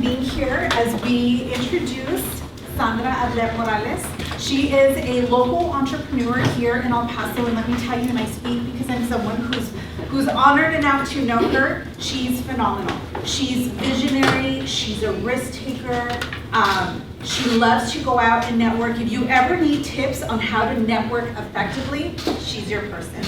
being here as we introduce Sandra Arlette Morales. She is a local entrepreneur here in El Paso, and let me tell you, and I speak because I'm someone who's honored enough to know her. She's phenomenal. She's visionary, she's a risk taker. She loves to go out and network. If you ever need tips on how to network effectively, she's your person.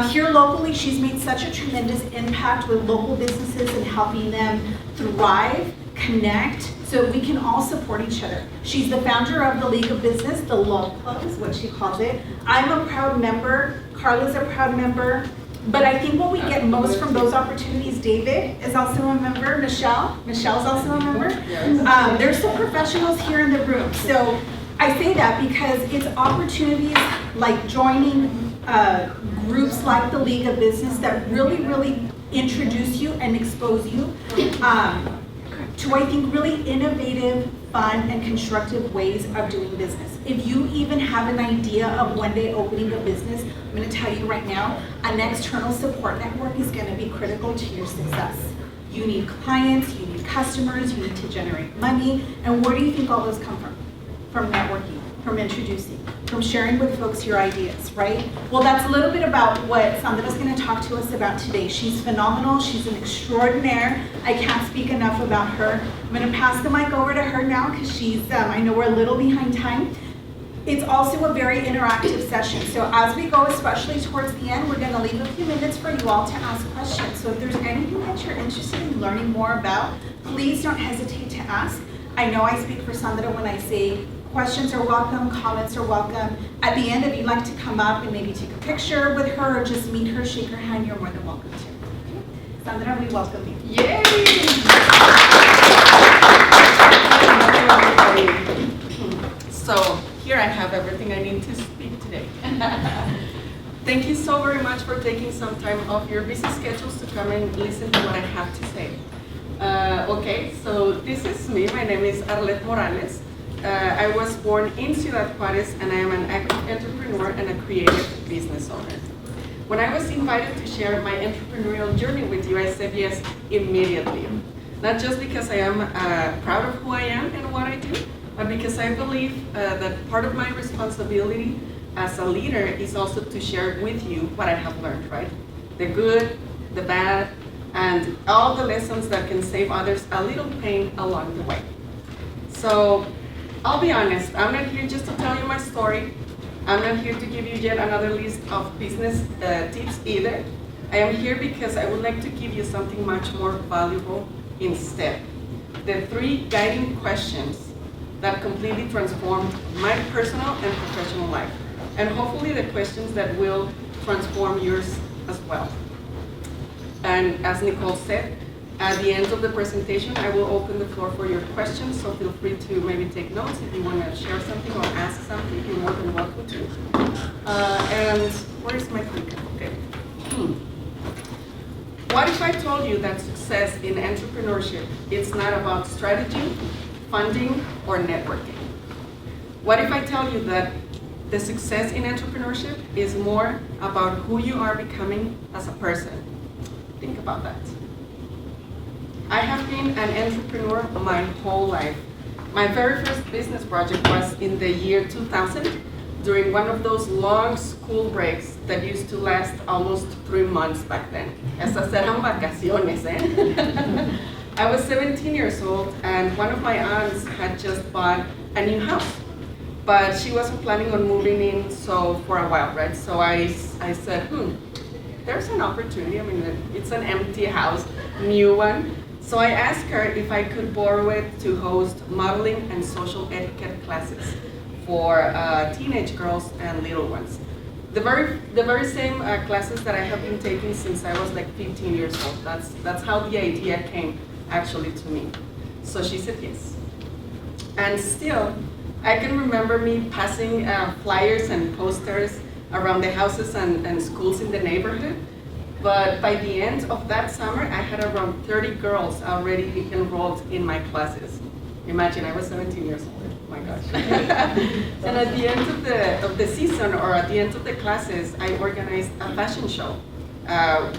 Here locally, she's made such a tremendous impact with local businesses and helping them thrive, connect, so we can all support each other. She's the founder of the League of Business, the LOB Club is what she calls it. I'm a proud member, Carla's a proud member, but I think what we get most from those opportunities, David is also a member, Michelle's also a member. There's some professionals here in the room. So I say that because it's opportunities like joining groups like the League of Business that really introduce you and expose you to, I think, really innovative, fun, and constructive ways of doing business. If you even have an idea of one day opening a business, I'm going to tell you right now, an external support network is going to be critical to your success. You need clients, you need customers, you need to generate money, and where do you think all those come from? From networking, from introducing, from sharing with folks your ideas, right? Well, that's a little bit about what Sandra's going to talk to us about today. She's phenomenal, she's an extraordinaire. I can't speak enough about her. I'm going to pass the mic over to her now because she's, I know we're a little behind time. It's also a very interactive session. So as we go, especially towards the end, we're going to leave a few minutes for you all to ask questions. So if there's anything that you're interested in learning more about, please don't hesitate to ask. I know I speak for Sandra when I say questions are welcome, comments are welcome. At the end, if you'd like to come up and maybe take a picture with her or just meet her, shake her hand, you're more than welcome to. Okay. Sandra, we welcome you. Yay! So here I have everything I need to speak today. Thank you so very much for taking some time off your busy schedules to come and listen to what I have to say. Okay, so this is me. My name is Arlette Morales. I was born in Ciudad Juarez, and I am an active entrepreneur and a creative business owner. When I was invited to share my entrepreneurial journey with you, I said yes immediately. Not just because I am proud of who I am and what I do, but because I believe that part of my responsibility as a leader is also to share with you what I have learned, right? The good, the bad, and all the lessons that can save others a little pain along the way. So I'll be honest, I'm not here just to tell you my story. I'm not here to give you yet another list of business tips either. I am here because I would like to give you something much more valuable instead. The 3 guiding questions that completely transformed my personal and professional life. And hopefully the questions that will transform yours as well. And as Nicole said, at the end of the presentation, I will open the floor for your questions, so feel free to maybe take notes. If you want to share something or ask something, you're more than welcome to. And where's my clicker? Okay. What if I told you that success in entrepreneurship is not about strategy, funding, or networking? What if I tell you that the success in entrepreneurship is more about who you are becoming as a person? Think about that. I have been an entrepreneur my whole life. My very first business project was in the year 2000 during one of those long school breaks that used to last almost 3 months back then. Esas eran vacaciones, eh? I was 17 years old and one of my aunts had just bought a new house, but she wasn't planning on moving in for a while, right? So I said, there's an opportunity. I mean, it's an empty house, new one. So I asked her if I could borrow it to host modeling and social etiquette classes for teenage girls and little ones. The very same classes that I have been taking since I was like 15 years old. That's how the idea came actually to me. So she said yes. And still, I can remember me passing flyers and posters around the houses and schools in the neighborhood. But by the end of that summer, I had around 30 girls already enrolled in my classes. Imagine, I was 17 years old. Oh my gosh. And at the end of the season, or at the end of the classes, I organized a fashion show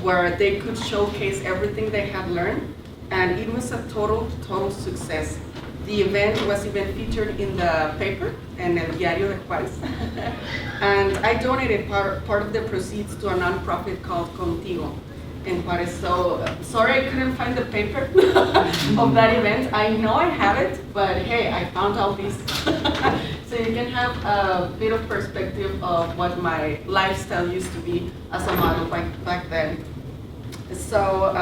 where they could showcase everything they had learned and it was a total success. The event was even featured in the paper, en el Diario de Juárez. And I donated part of the proceeds to a nonprofit called Contigo in Juárez. So sorry I couldn't find the paper of that event. I know I have it, but hey, I found all these. So you can have a bit of perspective of what my lifestyle used to be as a model back then. So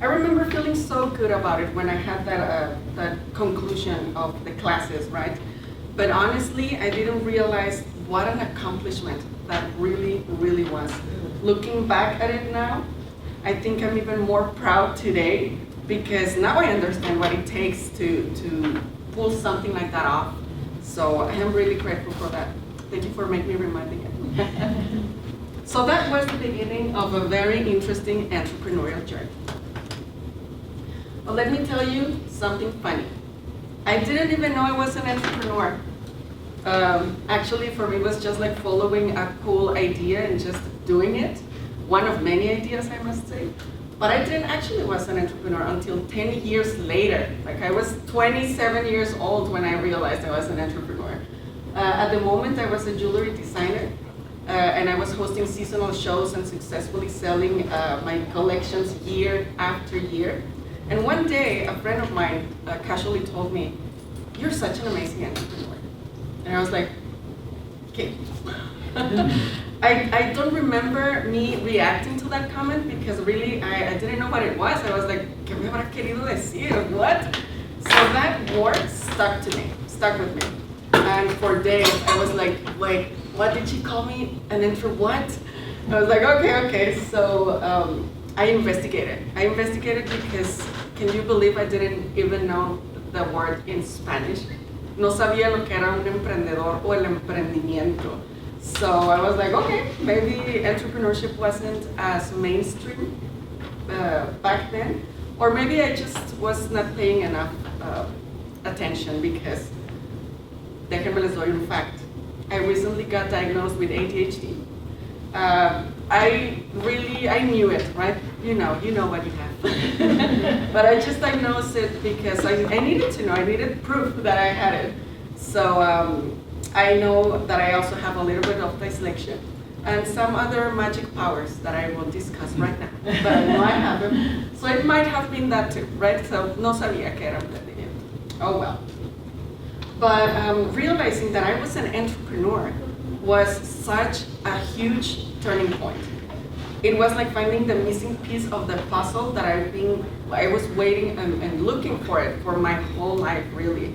I remember feeling so good about it when I had that conclusion of the classes, right? But honestly, I didn't realize what an accomplishment that really was. Looking back at it now, I think I'm even more proud today because now I understand what it takes to pull something like that off. So I am really grateful for that. Thank you for making me reminding it. So that was the beginning of a very interesting entrepreneurial journey. Well, let me tell you something funny. I didn't even know I was an entrepreneur. Actually, for me, it was just like following a cool idea and just doing it. One of many ideas, I must say. But I didn't actually was an entrepreneur until 10 years later. Like I was 27 years old when I realized I was an entrepreneur. At the moment, I was a jewelry designer. And I was hosting seasonal shows and successfully selling my collections year after year. And one day, a friend of mine casually told me, "You're such an amazing entrepreneur." And I was like, okay. I don't remember me reacting to that comment because really I didn't know what it was. I was like, ¿qué me habrá querido decir? What? So that word stuck with me. And for days, I was like, wait, what did she call me? And then for what? I was like, okay. So I investigated. Because, can you believe I didn't even know the word in Spanish? No sabía lo que era un emprendedor o el emprendimiento. So I was like, okay, maybe entrepreneurship wasn't as mainstream back then. Or maybe I just was not paying enough attention because, déjenme les doy un fact. I recently got diagnosed with ADHD. I knew it, right? You know what you have. But I just diagnosed it because I needed to know, I needed proof that I had it. So I know that I also have a little bit of dyslexia and some other magic powers that I won't discuss right now. But I know I have them. So it might have been that too, right? So no sabía que era emprendimiento. Oh well. But realizing that I was an entrepreneur was such a huge turning point. It was like finding the missing piece of the puzzle that I was waiting and looking for it for my whole life, really.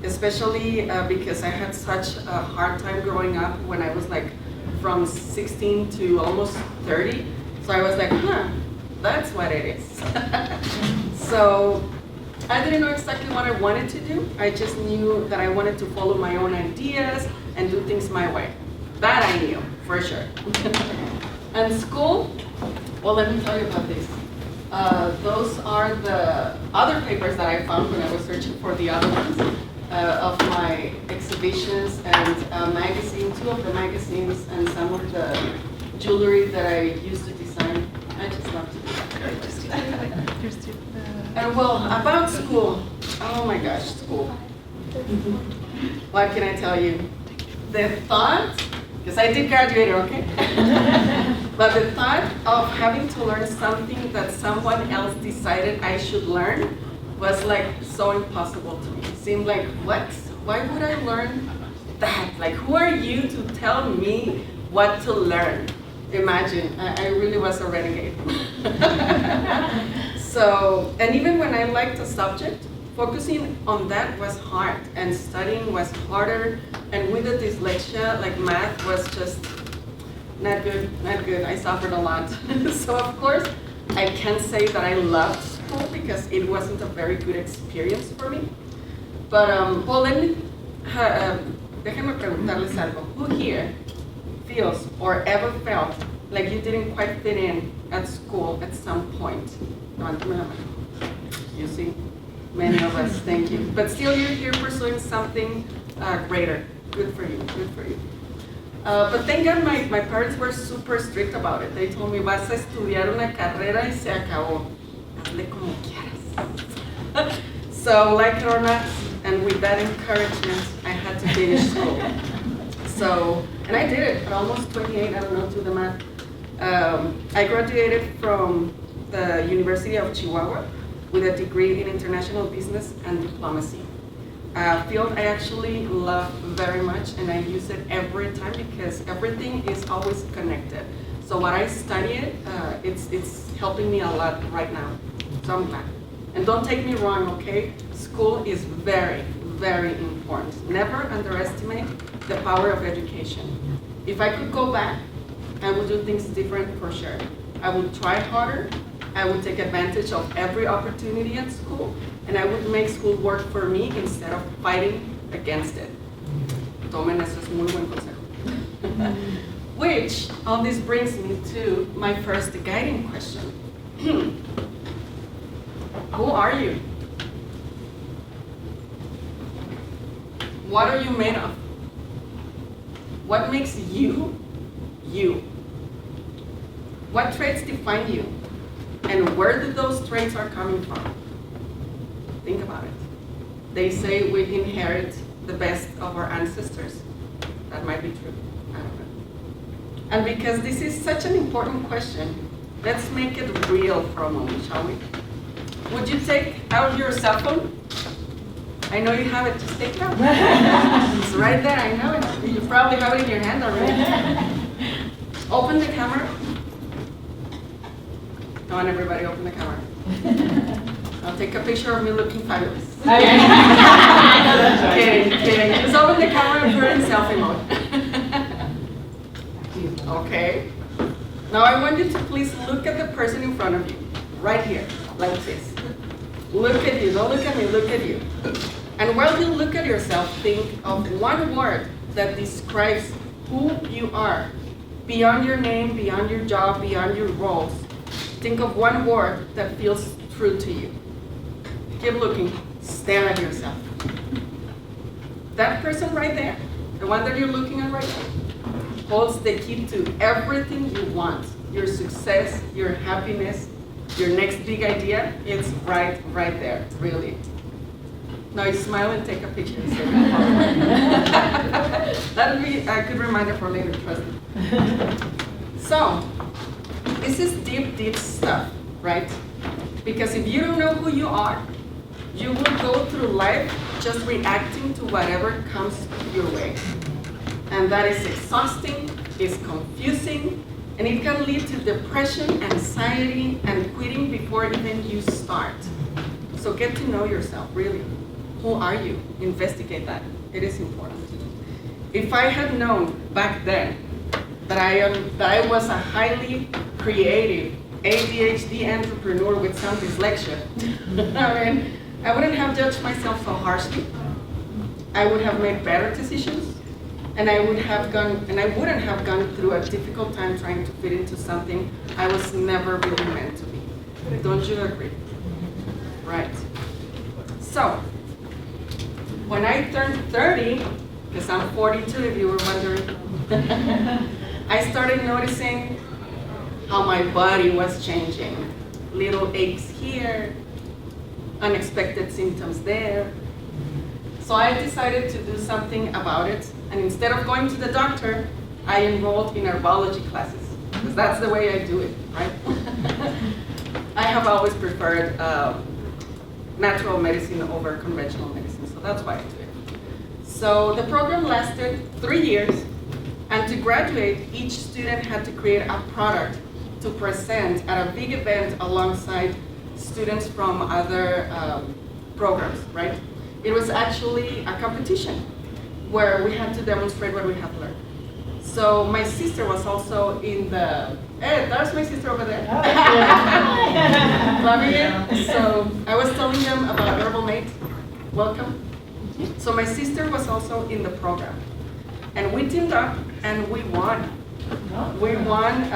Especially because I had such a hard time growing up when I was like from 16 to almost 30. So I was like, that's what it is. So I didn't know exactly what I wanted to do. I just knew that I wanted to follow my own ideas and do things my way. That I knew, for sure. And school, well, let me tell you about this. Those are the other papers that I found when I was searching for the other ones of my exhibitions and magazine, 2 of the magazines and some of the jewelry that I used to design. I just love to do that. And well, about school, oh my gosh, school. What can I tell you? The thought, because I did graduate, okay? But the thought of having to learn something that someone else decided I should learn was like so impossible to me. It seemed like, what? Why would I learn that? Like, who are you to tell me what to learn? Imagine, I really was a renegade. So, and even when I liked a subject, focusing on that was hard, and studying was harder, and with the dyslexia, like math was just not good. I suffered a lot. So of course, I can't say that I loved school because it wasn't a very good experience for me. But, well, déjenme preguntarles algo. Who here feels or ever felt like you didn't quite fit in at school at some point? You see, many of us, thank you. But still you're here pursuing something greater. Good for you. But thank God my parents were super strict about it. They told me, vas a estudiar una carrera y se acabó. Hazle como quieras. So like it or not, and with that encouragement, I had to finish school. So, and I did it at almost 28, I don't know, do the math. I graduated from the University of Chihuahua with a degree in international business and diplomacy. A field I actually love very much, and I use it every time because everything is always connected. So what I studied, it's helping me a lot right now. So I'm glad. And don't take me wrong, okay? School is very, very important. Never underestimate the power of education. If I could go back, I would do things different for sure. I would try harder. I would take advantage of every opportunity at school, and I would make school work for me instead of fighting against it. Tomen, eso es muy buen consejo. Which, all this brings me to my first guiding question. Who are you? What are you made of? What makes you, you? What traits define you? And where do those traits are coming from? Think about it. They say we inherit the best of our ancestors. That might be true. I don't know. And because this is such an important question, let's make it real for a moment, shall we? Would you take out your cell phone? I know you have it, just take it out. It's right there, I know it. You probably have it in your hand already. Open the camera. Come on, everybody, open the camera. I'll take a picture of me looking fabulous. Kidding. Just open the camera and put it in selfie mode. Okay. Now I want you to please look at the person in front of you, right here, like this. Look at you, don't look at me, look at you. And while you look at yourself, think of one word that describes who you are, beyond your name, beyond your job, beyond your roles. Think of one word that feels true to you. Keep looking, stare at yourself. That person right there, the one that you're looking at right now, holds the key to everything you want. Your success, your happiness, your next big idea, it's right there, really. Now you smile and take a picture. That'll be a good reminder for later, trust me. So, this is deep stuff, right? Because if you don't know who you are, you will go through life just reacting to whatever comes your way. And that is exhausting, it's confusing, and it can lead to depression, anxiety, and quitting before even you start. So get to know yourself, really. Who are you? Investigate that. It is important. If I had known back then that I was a highly creative ADHD entrepreneur with some dyslexia, I wouldn't have judged myself so harshly. I would have made better decisions, and I wouldn't have gone through a difficult time trying to fit into something I was never really meant to be. Don't you agree? Right. So, when I turned 30, because I'm 42 if you were wondering, I started noticing how my body was changing. Little aches here, unexpected symptoms there. So I decided to do something about it, and instead of going to the doctor, I enrolled in herbology classes, because that's the way I do it, right? I have always preferred natural medicine over conventional medicine, so that's why I do it. So the program lasted 3 years, and to graduate, each student had to create a product to present at a big event alongside students from other programs, right? It was actually a competition where we had to demonstrate what we had learned. So my sister was also in the, there's my sister over there. So I was telling them about Herbal Mate. Welcome. So my sister was also in the program. And we teamed up and we won. We won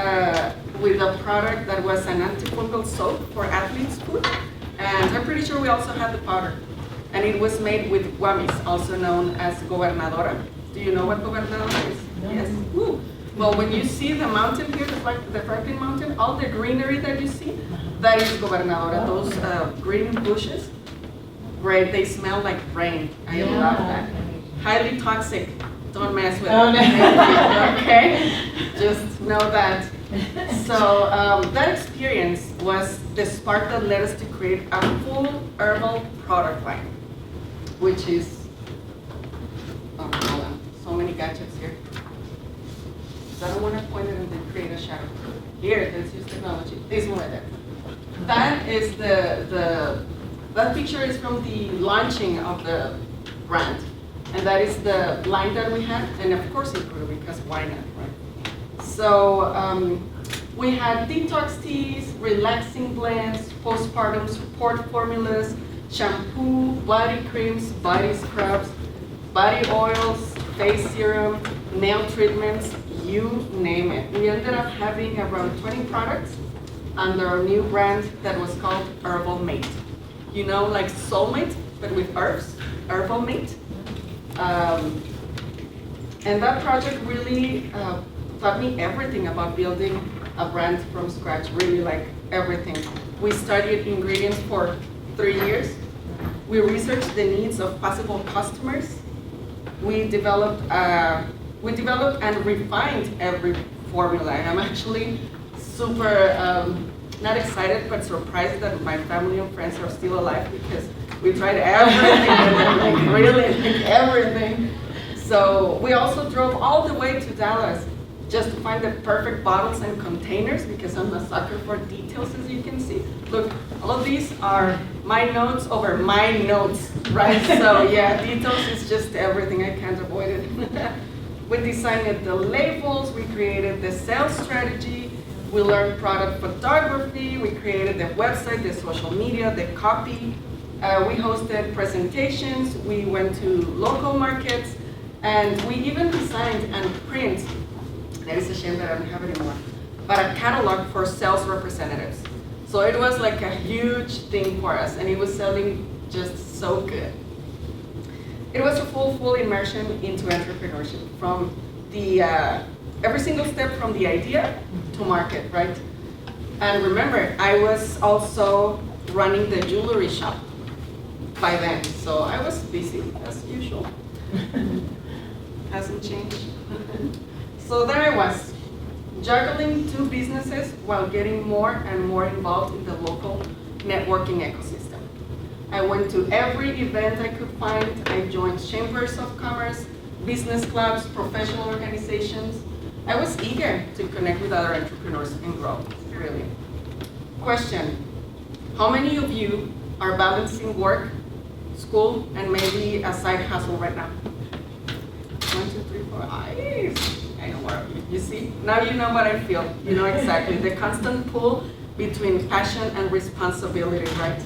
with a product that was an antifungal soap for athletes' food. And I'm pretty sure we also had the powder. And it was made with guamis, also known as gobernadora. Do you know what gobernadora is? No. Yes. Woo. Well, when you see the mountain here, the Franklin Mountain, all the greenery that you see, that is gobernadora, those green bushes. Great, they smell like rain. I Yeah. love that. Highly toxic. Don't mess with Oh, it. no. Okay? Just know that. So that experience was the spark that led us to create a full herbal product line, which is, oh, hold on, so many gadgets here. So I don't want to point it and then create a shadow. Here, let's use technology. This one right there. That is that picture is from the launching of the brand. And that is the line that we had. And of course it grew because why not, right? So we had detox teas, relaxing blends, postpartum support formulas, shampoo, body creams, body scrubs, body oils, face serum, nail treatments, you name it. We ended up having around 20 products under our new brand that was called Herbal Mate. You know, like soulmate, but with herbs, Herbal Mate. And that project really taught me everything about building a brand from scratch, really like everything. We studied ingredients for 3 years. We researched the needs of possible customers. We developed and refined every formula. I'm actually super, not excited, but surprised that my family and friends are still alive because we tried everything, and like really like everything. So we also drove all the way to Dallas just to find the perfect bottles and containers because I'm a sucker for details, as you can see. Look, all of these are my notes over my notes, right? So yeah, details is just everything. I can't avoid it. We designed the labels, we created the sales strategy, we learned product photography, we created the website, the social media, the copy. We hosted presentations, we went to local markets, and we even designed and print, that is a shame that I don't have it anymore, but a catalog for sales representatives. So it was like a huge thing for us, and it was selling just so good. It was a full immersion into entrepreneurship, from the every single step from the idea to market, right? And remember, I was also running the jewelry shop by then, so I was busy as usual. Hasn't changed. So there I was, juggling 2 businesses while getting more and more involved in the local networking ecosystem. I went to every event I could find. I joined chambers of commerce, business clubs, professional organizations. I was eager to connect with other entrepreneurs and grow, really. Question, how many of you are balancing work, school, and maybe a side hustle right now? 1, 2, 3, 4, I know more of you. You see, now you know what I feel. You know exactly, the constant pull between passion and responsibility, right?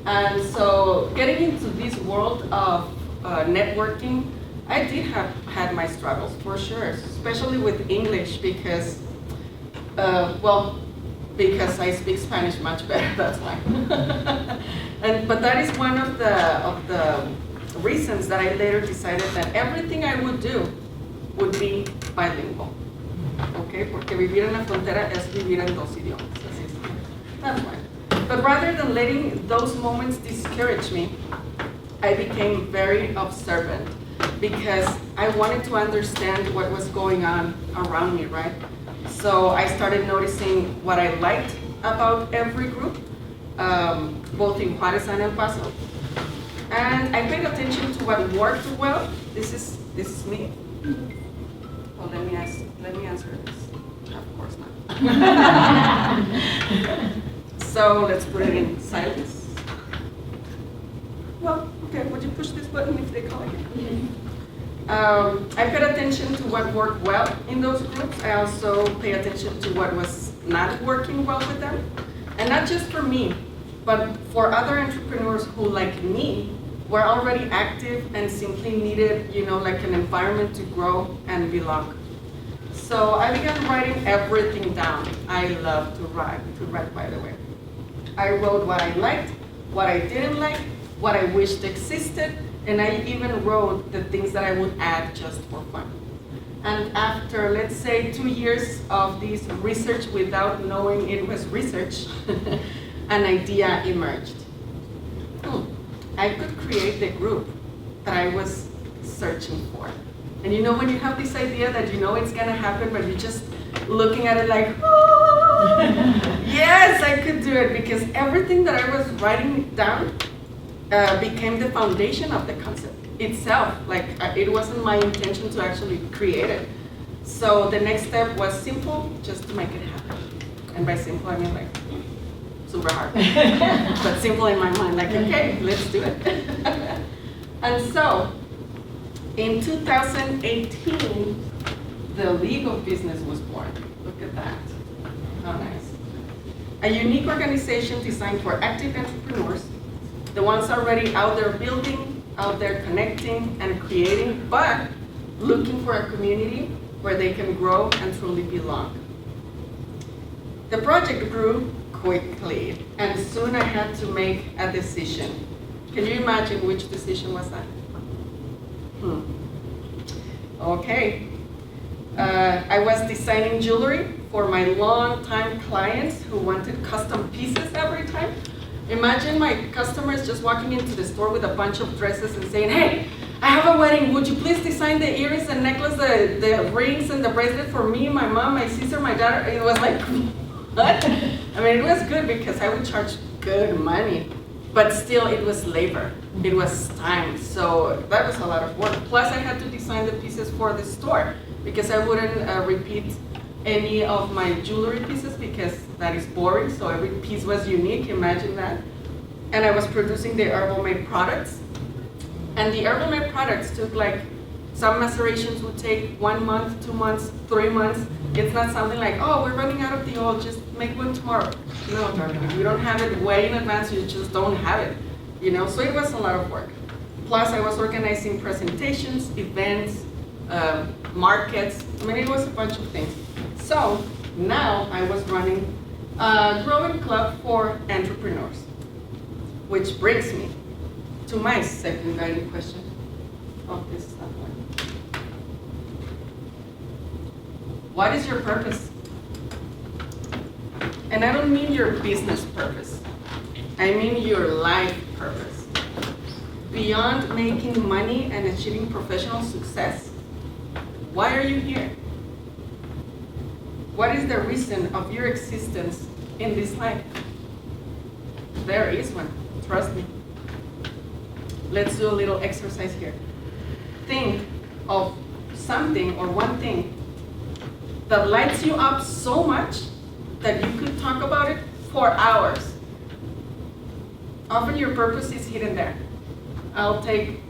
And so getting into this world of networking, I did have had my struggles for sure, especially with English because, because I speak Spanish much better, that's why. But that is one of the reasons that I later decided that everything I would do would be bilingual. Okay, porque vivir en la frontera es vivir en 2 idiomas. Así es. That's why. But rather than letting those moments discourage me, I became very observant because I wanted to understand what was going on around me, right? So I started noticing what I liked about every group, both in Juarez and El Paso. And I paid attention to what worked well. This is me. Well, let me answer this. Of course not. So let's put it in silence. Well, okay, would you push this button if they call again? I paid attention to what worked well in those groups. I also pay attention to what was not working well with them. And not just for me, but for other entrepreneurs who, like me, were already active and simply needed, like an environment to grow and belong. So I began writing everything down. I love to write by the way. I wrote what I liked, what I didn't like, what I wished existed, and I even wrote the things that I would add just for fun. And after, let's say, 2 years of this research without knowing it was research, an idea emerged. I could create the group that I was searching for. And you know when you have this idea that you know it's gonna happen, but you're just looking at it like, oh, yes, I could do it, because everything that I was writing down became the foundation of the concept itself. Like it wasn't my intention to actually create it. So the next step was simple, just to make it happen. And by simple, I mean like super hard, but simple in my mind, like, okay, let's do it. And so in 2018, the League of Business was born. Look at that, how nice. A unique organization designed for active entrepreneurs, the ones already out there building, out there connecting and creating, but looking for a community where they can grow and truly belong. The project grew quickly, and soon I had to make a decision. Can you imagine which decision was that? Okay. I was designing jewelry for my long-time clients who wanted custom pieces every time. Imagine my customers just walking into the store with a bunch of dresses and saying, hey, I have a wedding, would you please design the earrings, the necklace, the rings, and the bracelet for me, my mom, my sister, my daughter? It was like, what? I mean, it was good because I would charge good money, but still it was labor, it was time, so that was a lot of work. Plus I had to design the pieces for the store because I wouldn't repeat any of my jewelry pieces because that is boring, so every piece was unique, imagine that. And I was producing the Herbal Made products, and the Herbal Made products took like, some macerations would take 1 month, 2 months, 3 months. It's not something like, oh, we're running out of the oil, just make one tomorrow. No, darling, if you don't have it way in advance, you just don't have it. You know, so it was a lot of work. Plus I was organizing presentations, events, markets. I mean, it was a bunch of things. So now I was running a growing club for entrepreneurs, which brings me to my second guiding question. Oh, this is not one. What is your purpose? And I don't mean your business purpose. I mean your life purpose. Beyond making money and achieving professional success, why are you here? What is the reason of your existence in this life? There is one, trust me. Let's do a little exercise here. Think of something or one thing that lights you up so much that you could talk about it for hours. Often your purpose is hidden there. I'll take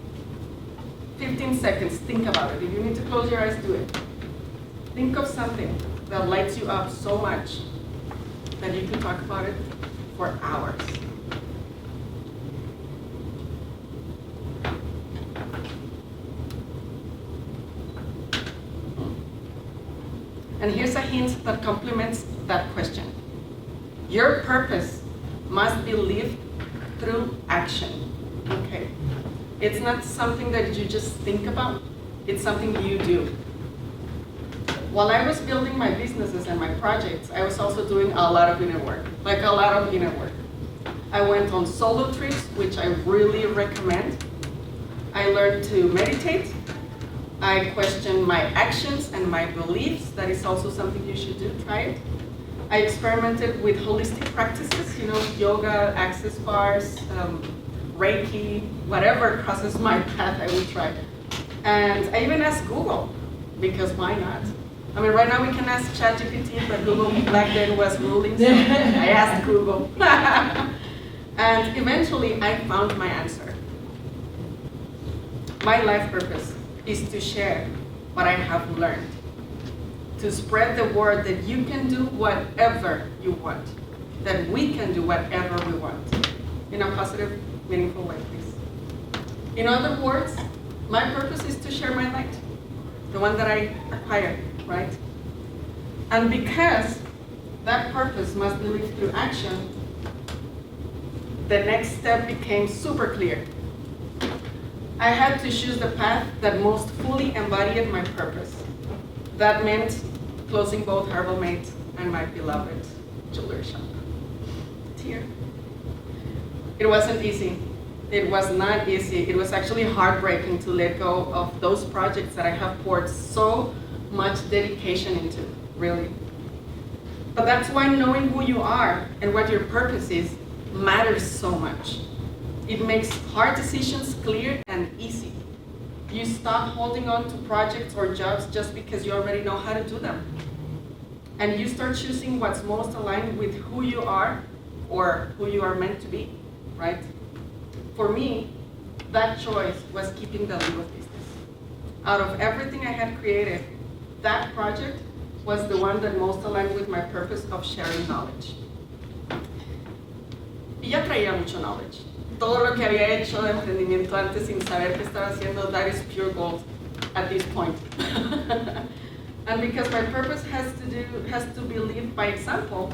15 seconds, think about it. If you need to close your eyes, do it. Think of something that lights you up so much that you could talk about it for hours. And here's a hint that complements that question. Your purpose must be lived through action, okay? It's not something that you just think about, it's something you do. While I was building my businesses and my projects, I was also doing a lot of inner work, like a lot of inner work. I went on solo trips, which I really recommend. I learned to meditate. I questioned my actions and my beliefs. That is also something you should do, try it. I experimented with holistic practices, you know, yoga, access bars, Reiki, whatever crosses my path, I will try. And I even asked Google, because why not? I mean, right now we can ask ChatGPT, but Google back then was ruling, so I asked Google. And eventually I found my answer. My life purpose is to share what I have learned, to spread the word that you can do whatever you want, that we can do whatever we want, in a positive, meaningful way, please. In other words, my purpose is to share my light, the one that I acquired, right? And because that purpose must be lived through action, the next step became super clear. I had to choose the path that most fully embodied my purpose. That meant closing both Herbal Made and my beloved jewelry shop. Tear. It wasn't easy. It was not easy. It was actually heartbreaking to let go of those projects that I have poured so much dedication into, really. But that's why knowing who you are and what your purpose is matters so much. It makes hard decisions clear and easy. You stop holding on to projects or jobs just because you already know how to do them. And you start choosing what's most aligned with who you are or who you are meant to be, right? For me, that choice was keeping the legal business. Out of everything I had created, that project was the one that most aligned with my purpose of sharing knowledge. Y ya traía mucho knowledge. Todo lo que había hecho de emprendimiento antes sin saber qué estaba haciendo, that is pure gold at this point. And because my purpose has to be lived by example,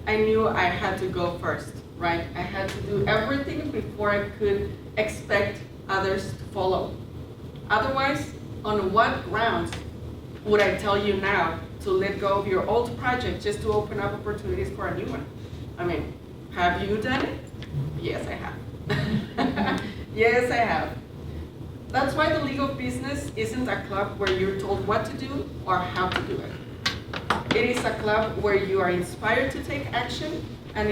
I knew I had to go first, right? I had to do everything before I could expect others to follow. Otherwise, on what grounds would I tell you now to let go of your old project just to open up opportunities for a new one? I mean, have you done it? Yes, I have. Yes, I have. That's why the legal business isn't a club where you're told what to do or how to do it. It is a club where you are inspired to take action and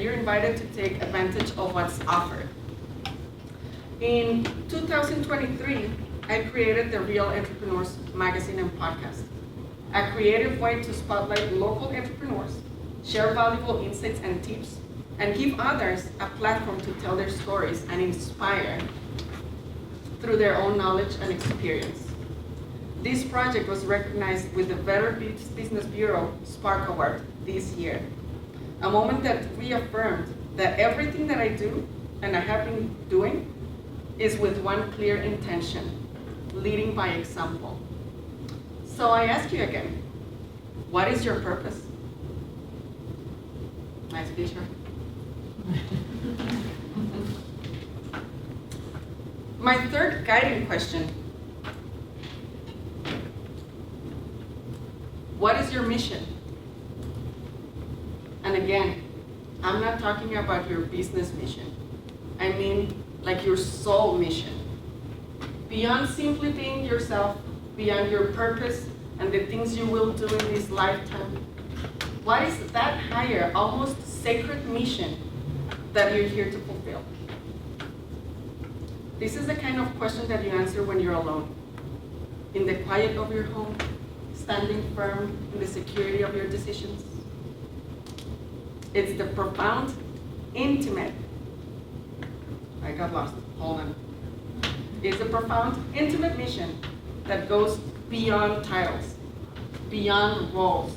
you're invited to take advantage of what's offered. In 2023, I created the Real Entrepreneurs magazine and podcast, a creative way to spotlight local entrepreneurs, share valuable insights and tips, and give others a platform to tell their stories and inspire through their own knowledge and experience. This project was recognized with the Better Business Bureau Spark Award this year, a moment that reaffirmed that everything that I do and I have been doing is with one clear intention: leading by example. So I ask you again, what is your purpose? Nice picture. My third guiding question: what is your mission? And again, I'm not talking about your business mission. I mean like your soul mission. Beyond simply being yourself, beyond your purpose and the things you will do in this lifetime, what is that higher, almost sacred mission that you're here to fulfill? This is the kind of question that you answer when you're alone, in the quiet of your home, standing firm in the security of your decisions. It's the profound, intimate, I got lost, hold on. It's a profound, intimate mission that goes beyond titles, beyond roles,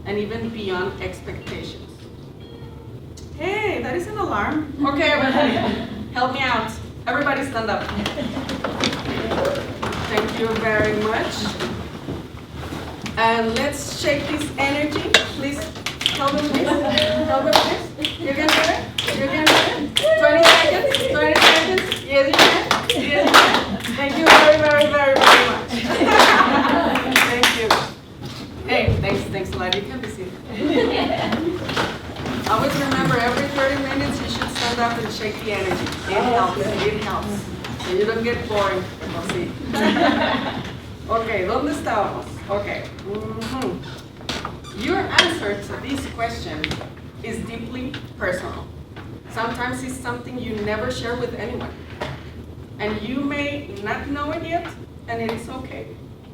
and even beyond expectations. Hey, that is an alarm. Okay, everybody, help me out. Everybody stand up. Thank you very much. And let's shake this energy. Please, help me with this. Help me with this. You can do it. You can do it. 20 seconds. 20 seconds. Yes, you can. Yes, you can. Thank you very, very, very, very much. Thank you. Hey, thanks a lot. You can be seated. Always remember, every 30 minutes you should stand up and shake the energy. It helps. It helps. So you don't get boring. We'll see. Okay, ¿dónde estábamos? Okay. Your answer to this question is deeply personal. Sometimes it's something you never share with anyone. And you may not know it yet, and it is okay.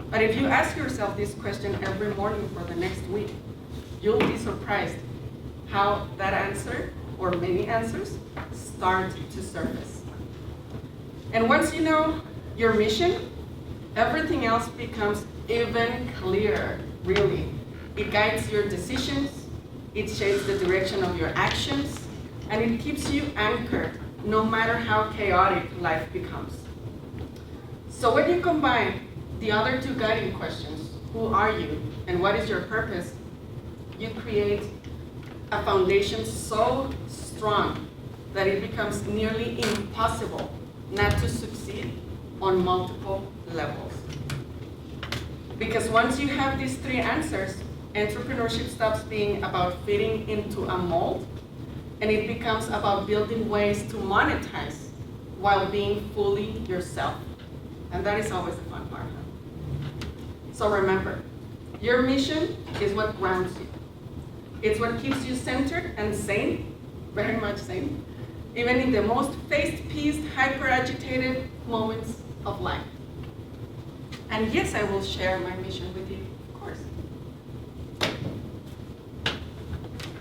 But if you ask yourself this question every morning for the next week, you'll be surprised how that answer, or many answers, start to surface. And once you know your mission, everything else becomes even clearer, really. It guides your decisions, it shapes the direction of your actions, and it keeps you anchored no matter how chaotic life becomes. So when you combine the other two guiding questions, who are you and what is your purpose, you create a foundation so strong that it becomes nearly impossible not to succeed on multiple levels. Because once you have these three answers, entrepreneurship stops being about fitting into a mold, and it becomes about building ways to monetize while being fully yourself. And that is always the fun part. So remember, your mission is what grounds you. It's what keeps you centered and sane, very much sane, even in the most fast-paced, hyper-agitated moments of life. And yes, I will share my mission with you, of course.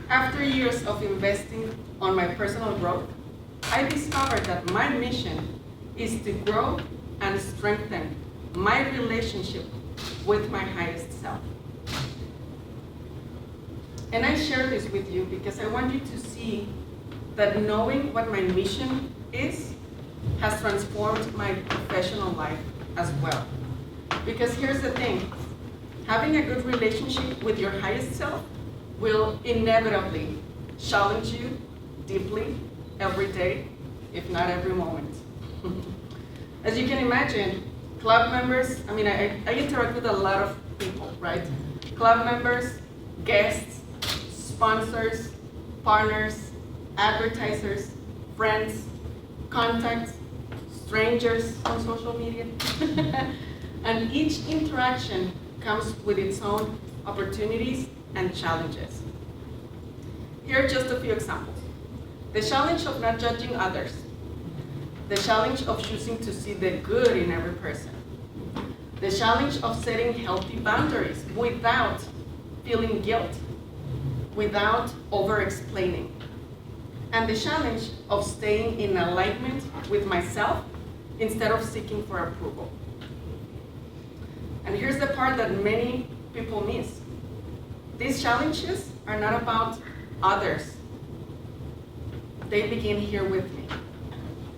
After years of investing on my personal growth, I discovered that my mission is to grow and strengthen my relationship with my highest self. And I share this with you because I want you to see that knowing what my mission is has transformed my professional life as well. Because here's the thing, having a good relationship with your highest self will inevitably challenge you deeply every day, if not every moment. As you can imagine, club members, I interact with a lot of people, right? Club members, guests, sponsors, partners, advertisers, friends, contacts, strangers on social media. And each interaction comes with its own opportunities and challenges. Here are just a few examples. The challenge of not judging others. The challenge of choosing to see the good in every person. The challenge of setting healthy boundaries without feeling guilt, without over-explaining. And the challenge of staying in alignment with myself instead of seeking for approval. And here's the part that many people miss. These challenges are not about others. They begin here with me.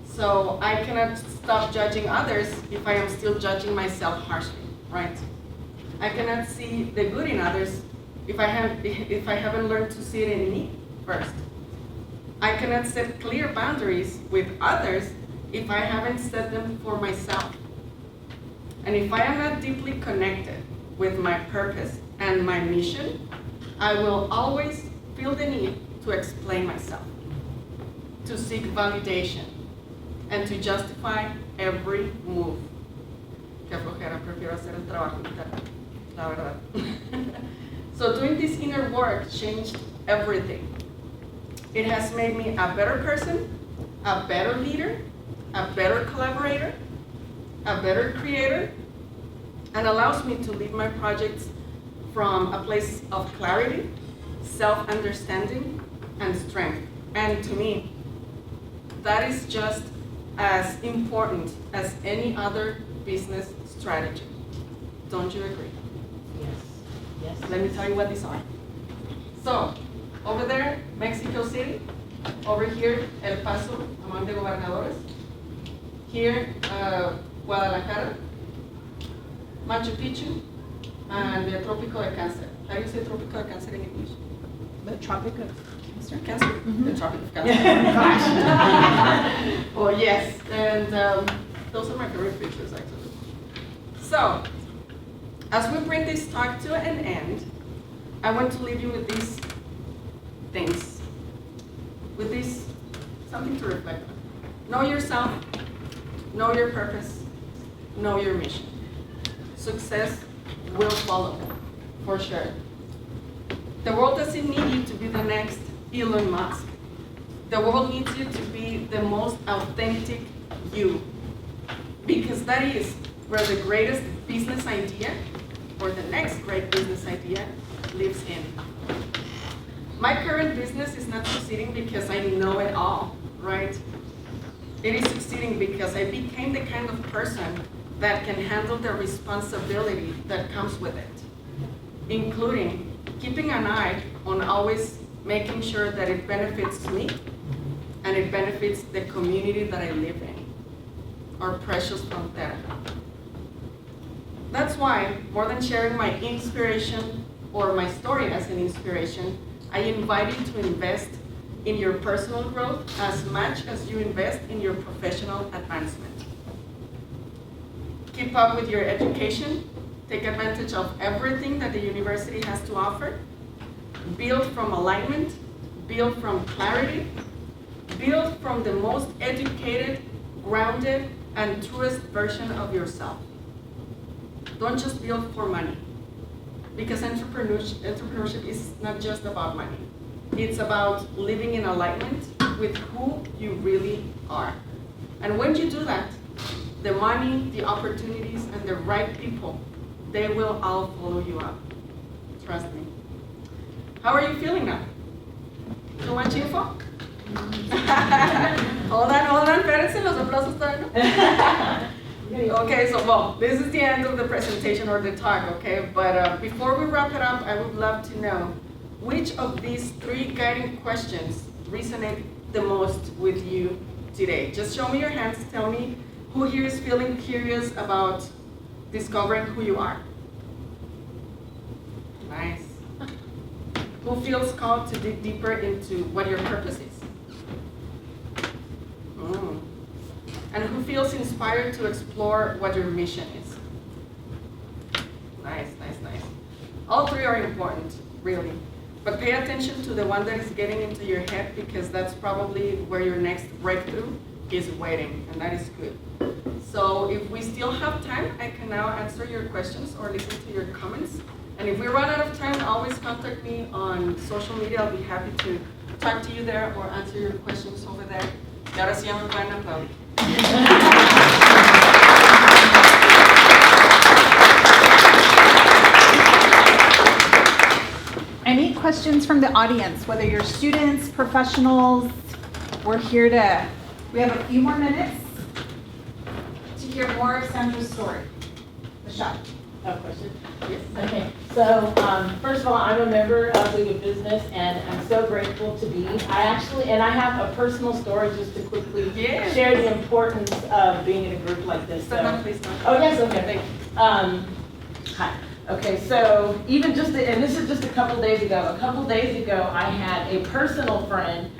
So I cannot stop judging others if I am still judging myself harshly, right? I cannot see the good in others if I haven't learned to see it in me first. I cannot set clear boundaries with others if I haven't set them for myself. And if I am not deeply connected with my purpose and my mission, I will always feel the need to explain myself, to seek validation, and to justify every move. Que flojera, prefiero hacer el trabajo interno, la verdad. So doing this inner work changed everything. It has made me a better person, a better leader, a better collaborator, a better creator, and allows me to lead my projects from a place of clarity, self-understanding, and strength. And to me, that is just as important as any other business strategy. Don't you agree? Yes. Yes. Let me tell you what these are. So, over there, Mexico City. Over here, El Paso, among the gobernadores. Here, Guadalajara, Machu Picchu, and the Trópico de Cáncer. How do you say Trópico de Cáncer in English? The Tropic of Cancer. Cancer? Mhm. The Tropic of Cancer. Gosh. Oh, yes. And those are my favorite pictures, actually. So, as we bring this talk to an end, I want to leave you with these things, with this, something to reflect on. Know yourself, know your purpose, know your mission. Success will follow, for sure. The world doesn't need you to be the next Elon Musk. The world needs you to be the most authentic you, because that is where the greatest business idea, or the next great business idea, lives in. My current business is not succeeding because I know it all, right? It is succeeding because I became the kind of person that can handle the responsibility that comes with it, including keeping an eye on always making sure that it benefits me and it benefits the community that I live in, our precious frontera. That's why, more than sharing my inspiration or my story as an inspiration, I invite you to invest in your personal growth as much as you invest in your professional advancement. Keep up with your education, take advantage of everything that the university has to offer, build from alignment, build from clarity, build from the most educated, grounded, and truest version of yourself. Don't just build for money. Because entrepreneurship is not just about money. It's about living in alignment with who you really are. And when you do that, the money, the opportunities, and the right people, they will all follow you up. Trust me. How are you feeling now? Too much info? Hold on, espérense, los aplausos todavía no. Okay, so well, this is the end of the presentation or the talk, okay? But before we wrap it up, I would love to know which of these 3 guiding questions resonate the most with you today. Just show me your hands, tell me who here is feeling curious about discovering who you are. Nice. Who feels called to dig deeper into what your purpose is? And who feels inspired to explore what your mission is? Nice. All 3 are important, really. But pay attention to the one that is getting into your head, because that's probably where your next breakthrough is waiting, and that is good. So if we still have time, I can now answer your questions or listen to your comments. And if we run out of time, always contact me on social media. I'll be happy to talk to you there or answer your questions over there. Y ahora sí ya me pueden aplaudir. Any questions from the audience, whether you're students, professionals? We have a few more minutes to hear more of Sandra's story. Michelle. A question? Yes. Okay, so first of all, I'm a member of League of Business, and I'm so grateful to be. I have a personal story just to quickly share the importance of being in a group like this. Stand up, please. Oh, yes, okay. Hi. Okay, so even and this is just a couple days ago. A couple days ago, I had a personal friend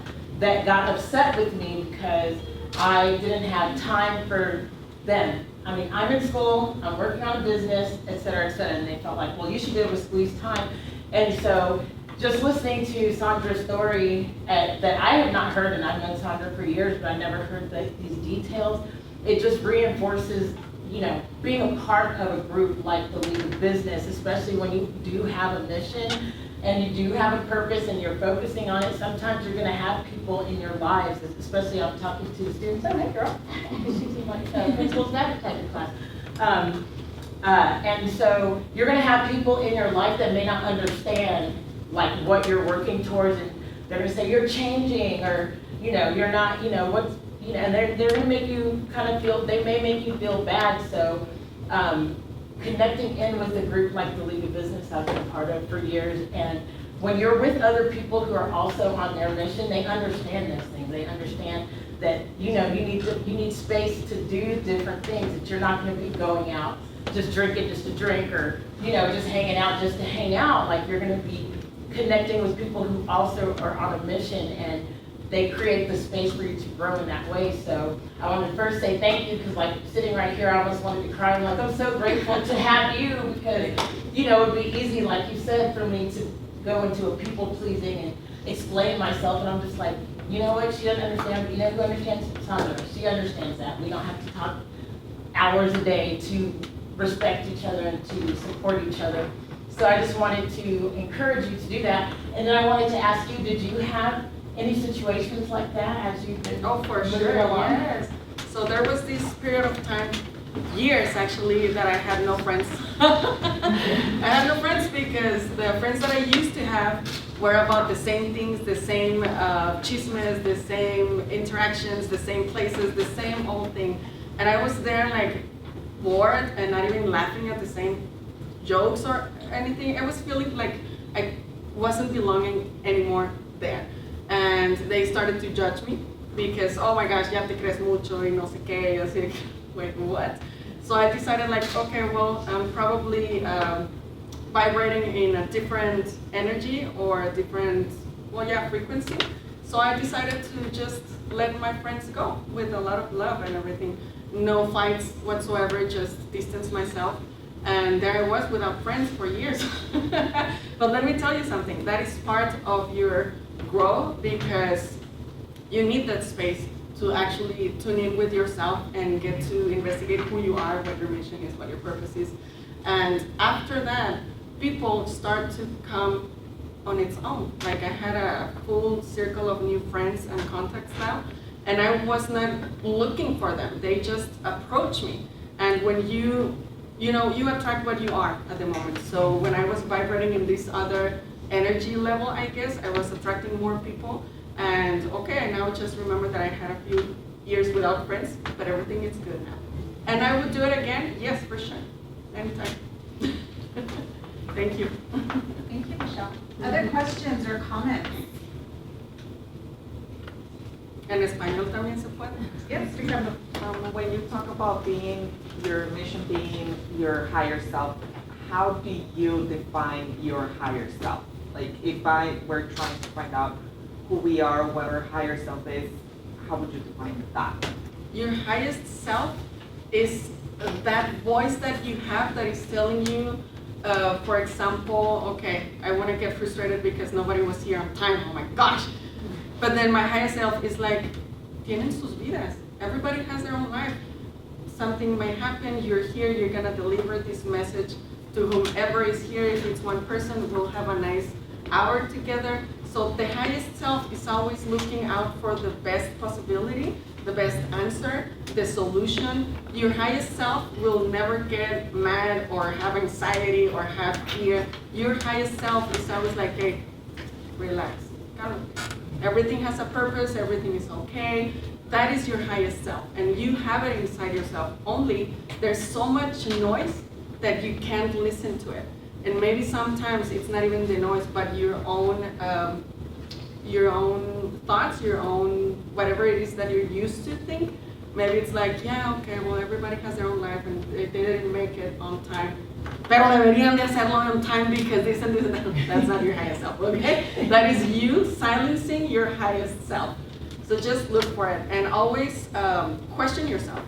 that got upset with me because I didn't have time for them. I mean, I'm in school, I'm working on a business, et cetera, and they felt like, well, you should be able to squeeze time. And so just listening to Sandra's story that I have not heard, and I've known Sandra for years, but I never heard these details, it just reinforces, being a part of a group like the League of Business, especially when you do have a mission and you do have a purpose and you're focusing on it. Sometimes you're gonna have people in your lives, especially I'm talking to the students, oh, hey girl, she's in my principal's advertising class. And so you're gonna have people in your life that may not understand like what you're working towards, and they're gonna say you're changing, or you're not, and they're gonna make you they may make you feel bad. So connecting in with a group like the League of Business I've been a part of for years, and when you're with other people who are also on their mission, they understand those things. They understand that you need space to do different things, that you're not going to be going out just drinking just to drink, or just hanging out just to hang out. Like, you're going to be connecting with people who also are on a mission, and they create the space for you to grow in that way. So I wanted to first say thank you, because like sitting right here, I almost wanted to cry. I'm like, I'm so grateful to have you, because it would be easy, like you said, for me to go into a people pleasing and explain myself, and I'm just like, you know what, she doesn't understand, but who understands? Sandra. She understands that. We don't have to talk hours a day to respect each other and to support each other. So I just wanted to encourage you to do that. And then I wanted to ask you, did you have any situations like that as you've been for moving sure, along? yes. So there was this period of time, years actually, that I had no friends. I had no friends because the friends that I used to have were about the same things, the same chismes, the same interactions, the same places, the same old thing. And I was there like bored and not even laughing at the same jokes or anything. I was feeling like I wasn't belonging anymore there. And they started to judge me because, oh my gosh, ya te crees mucho y no sé qué. I was like, wait, what? So I decided like, okay, well, I'm probably vibrating in a different energy or a different, frequency. So I decided to just let my friends go with a lot of love and everything. No fights whatsoever, just distance myself. And there I was without friends for years. But let me tell you something, that is part of your growth, because you need that space to actually tune in with yourself and get to investigate who you are, what your mission is, what your purpose is. And after that, people start to come on its own. Like I had a full circle of new friends and contacts now, and I was not looking for them. They just approached me. And when you attract what you are at the moment. So when I was vibrating in this other energy level, I guess, I was attracting more people. And okay, I now just remember that I had a few years without friends, but everything is good now. And I would do it again? Yes, for sure. Anytime. Thank you. Thank you, Michelle. Other questions or comments? En español también se puede. Yes, Ricardo. When you talk about your mission being your higher self, how do you define your higher self? Like if we're trying to find out who we are, what our higher self is, how would you define that? Your highest self is that voice that you have that is telling you, for example, okay, I want to get frustrated because nobody was here on time, oh my gosh. But then my higher self is like, tienen sus vidas. Everybody has their own life. Something may happen, you're here, you're gonna deliver this message to whomever is here. If it's one person, we'll have a nice hour together. So the highest self is always looking out for the best possibility, the best answer, the solution. Your highest self will never get mad or have anxiety or have fear. Your highest self is always like, hey, relax, cálmate. Everything has a purpose, everything is okay. That is your highest self, and you have it inside yourself. Only there's so much noise that you can't listen to it. And maybe sometimes it's not even the noise, but your own thoughts, your own whatever it is that you're used to think. Maybe it's like, yeah, okay, well, everybody has their own life, and they didn't make it on time. Pero deberían de hacerlo on time because this and this and that. That's not your highest self, okay? That is you silencing your highest self. So just look for it and always question yourself.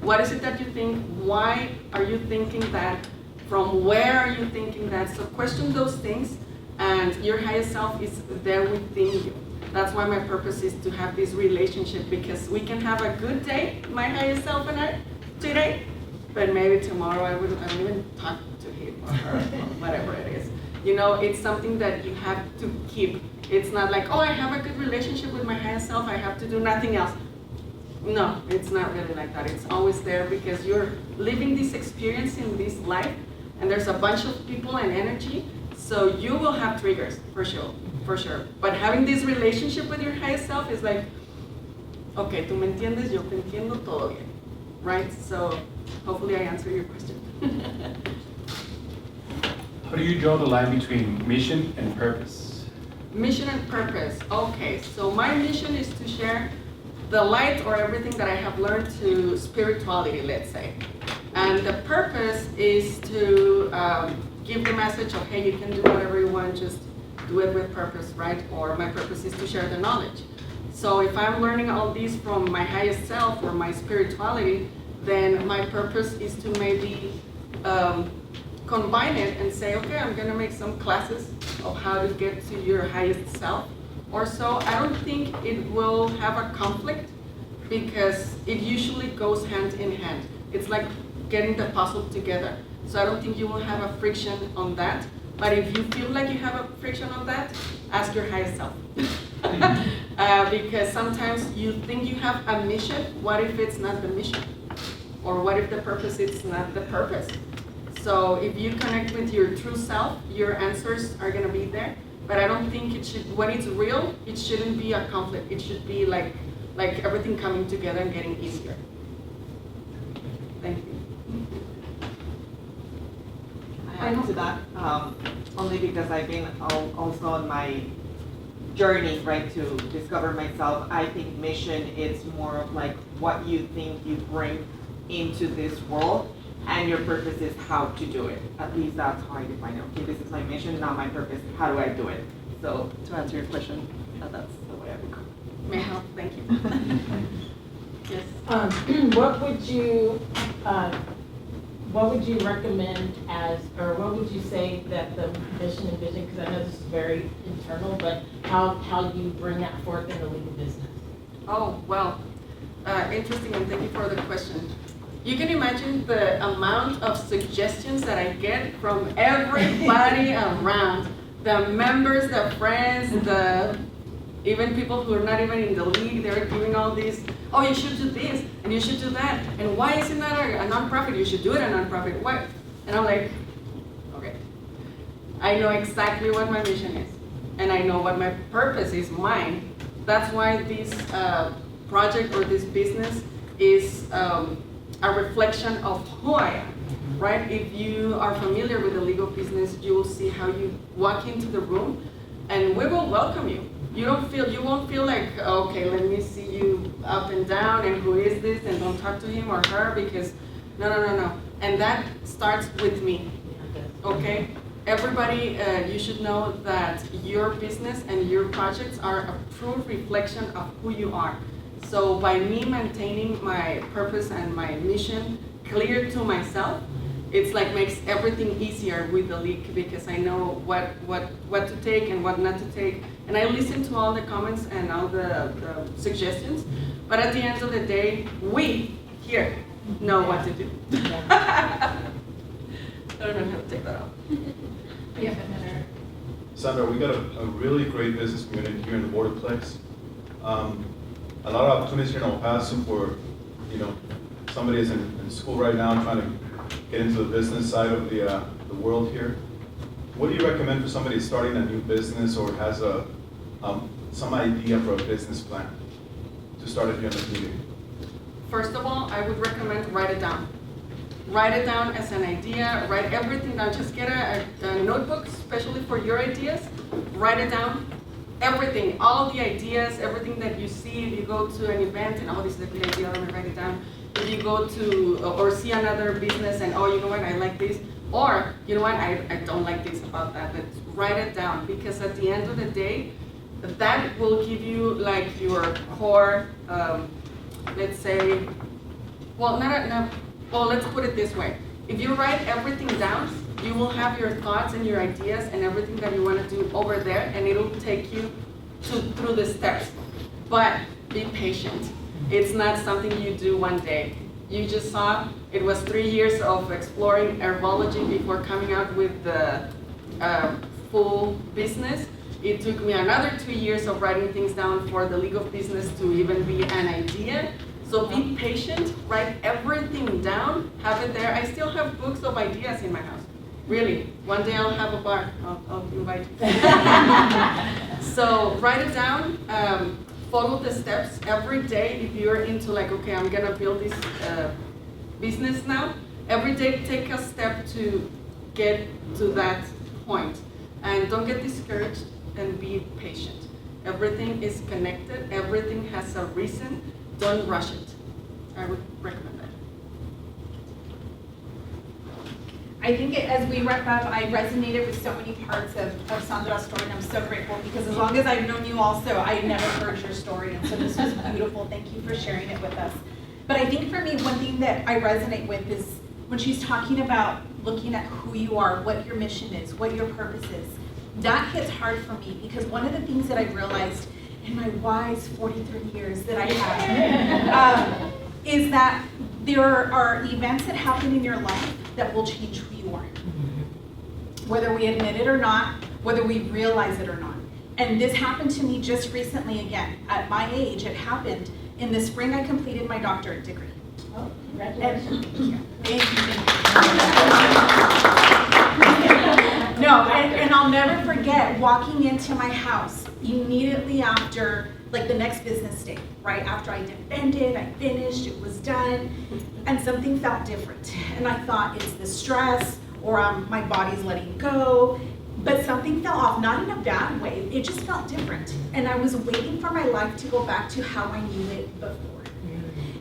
What is it that you think? Why are you thinking that? From where are you thinking that? So question those things, and your highest self is there within you. That's why my purpose is to have this relationship, because we can have a good day, my highest self and I, today, but maybe tomorrow I wouldn't even talk to him or her or whatever it is. You know, it's something that you have to keep. It's not like, oh, I have a good relationship with my higher self, I have to do nothing else. No, it's not really like that. It's always there because you're living this experience in this life, and there's a bunch of people and energy, so you will have triggers, for sure. But having this relationship with your higher self is like, okay, tú me entiendes, yo te entiendo, todo bien, right? So hopefully I answered your question. How do you draw the line between mission and purpose? Mission and purpose. Okay, so my mission is to share the light or everything that I have learned to spirituality, let's say. And the purpose is to give the message of, hey, you can do whatever you want, just do it with purpose, right? Or my purpose is to share the knowledge. So if I'm learning all these from my highest self or my spirituality, then my purpose is to maybe combine it and say, okay, I'm gonna make some classes of how to get to your highest self or so. I don't think it will have a conflict because it usually goes hand in hand. It's like getting the puzzle together. So I don't think you will have a friction on that. But if you feel like you have a friction on that, ask your highest self. Because sometimes you think you have a mission, what if it's not the mission? Or what if the purpose is not the purpose? So if you connect with your true self, your answers are gonna be there. But I don't think it should, when it's real, it shouldn't be a conflict. It should be like everything coming together and getting easier. Thank you. I add to that, only because I've been also on my journey, right, to discover myself. I think mission is more of like what you think you bring into this world, and your purpose is how to do it. At least that's how I define it. Okay, this is my mission, not my purpose. How do I do it? So to answer your question, that's the way I would go. May I help? Thank you. Yes. What would you recommend as, or what would you say that the mission and vision, because I know this is very internal, but how you bring that forth in the legal business? Oh, well, interesting, and thank you for the question. You can imagine the amount of suggestions that I get from everybody around. The members, the friends, even people who are not even in the league, they're giving all these, oh, you should do this, and you should do that, and why isn't that a nonprofit? You should do it a nonprofit. Why? And I'm like, okay. I know exactly what my mission is, and I know what my purpose is, mine. That's why this project or this business is a reflection of who I am, right? If you are familiar with the legal business, you will see how you walk into the room, and we will welcome you. You won't feel like, okay, let me see you up and down, and who is this, and don't talk to him or her, because no. And that starts with me, okay? Everybody, you should know that your business and your projects are a true reflection of who you are. So by me maintaining my purpose and my mission clear to myself, it's like makes everything easier with the league, because I know what to take and what not to take. And I listen to all the comments and all the suggestions, but at the end of the day, we here know what to do. I don't know how to take that off. Yeah, better. Sandra, we got a really great business community here in the Borderplex. A lot of opportunities here in El Paso for, somebody is in school right now trying to get into the business side of the world here. What do you recommend for somebody starting a new business or has some idea for a business plan to start it here in the community? First of all, I would recommend write it down. Write it down as an idea, write everything down. Just get a notebook, especially for your ideas. Write it down, everything, all the ideas, everything that you see. If you go to an event and, oh, this is a good idea, let me write it down. If you go to, or see another business and, oh, you know what, I like this. Or, you know what, I don't like this about that. But write it down, because at the end of the day, that will give you like your core, let's say, well, let's put it this way. If you write everything down, you will have your thoughts and your ideas and everything that you want to do over there, and it'll take you through the steps. But be patient. It's not something you do one day. You just saw it was 3 years of exploring herbology before coming out with the full business. It took me another 2 years of writing things down for the legal business to even be an idea. So be patient, write everything down, have it there. I still have books of ideas in my house. Really, one day I'll have a bar, I'll invite you. So write it down, follow the steps every day. If you're into like, okay, I'm gonna build this business now, every day take a step to get to that point. And don't get discouraged, and be patient. Everything is connected, everything has a reason. Don't rush it. I would recommend that. I think as we wrap up, I resonated with so many parts of Sandra's story, and I'm so grateful, because as long as I've known you also, I never heard your story, and so this was beautiful. Thank you for sharing it with us. But I think for me, one thing that I resonate with is when she's talking about looking at who you are, what your mission is, what your purpose is. That hits hard for me, because one of the things that I realized in my wise 43 years that I have, is that there are events that happen in your life that will change who you are. Whether we admit it or not, whether we realize it or not. And this happened to me just recently again. At my age, it happened. In the spring, I completed my doctorate degree. Oh, congratulations. Thank you. No, and I'll never forget walking into my house immediately after, like the next business day, right? After I defended, I finished, it was done, and something felt different. And I thought it's the stress, or my body's letting go, but something fell off, not in a bad way, it just felt different. And I was waiting for my life to go back to how I knew it before.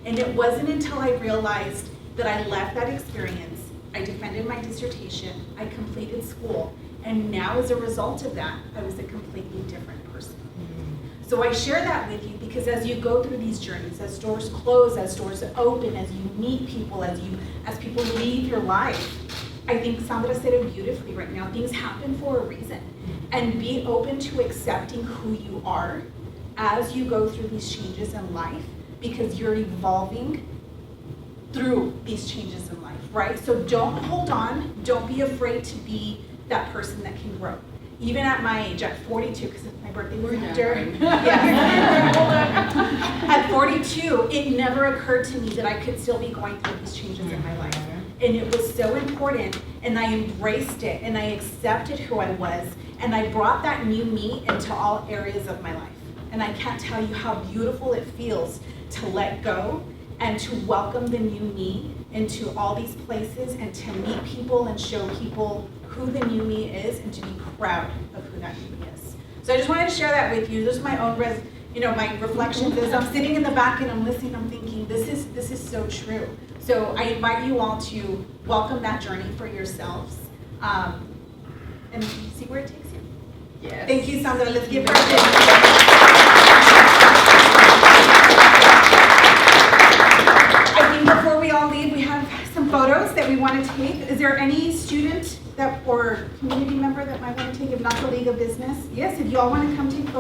And it wasn't until I realized that I left that experience, I defended my dissertation, I completed school, and now as a result of that, I was a completely different person. So I share that with you because as you go through these journeys, as doors close, as doors open, as you meet people, as people leave your life, I think Sandra said it beautifully right now, things happen for a reason. And be open to accepting who you are as you go through these changes in life, because you're evolving through these changes in life, right? So don't hold on, don't be afraid to be that person that can grow. Even at my age, at 42, because my birthday was after. At 42, it never occurred to me that I could still be going through these changes in my life. And it was so important, and I embraced it, and I accepted who I was, and I brought that new me into all areas of my life. And I can't tell you how beautiful it feels to let go and to welcome the new me into all these places and to meet people and show people who the new me is and to be proud of who that new me is. So I just wanted to share that with you. This is my own my reflections as I'm sitting in the back and I'm listening, I'm thinking, this is so true. So I invite you all to welcome that journey for yourselves and see where it takes you. Yes. Thank you, Sandra. Let's give her a I think before we all leave, we have some photos that we want to take. Is there any student or community member that might want to take, if not the League of Business? Yes, if you all want to come take photos.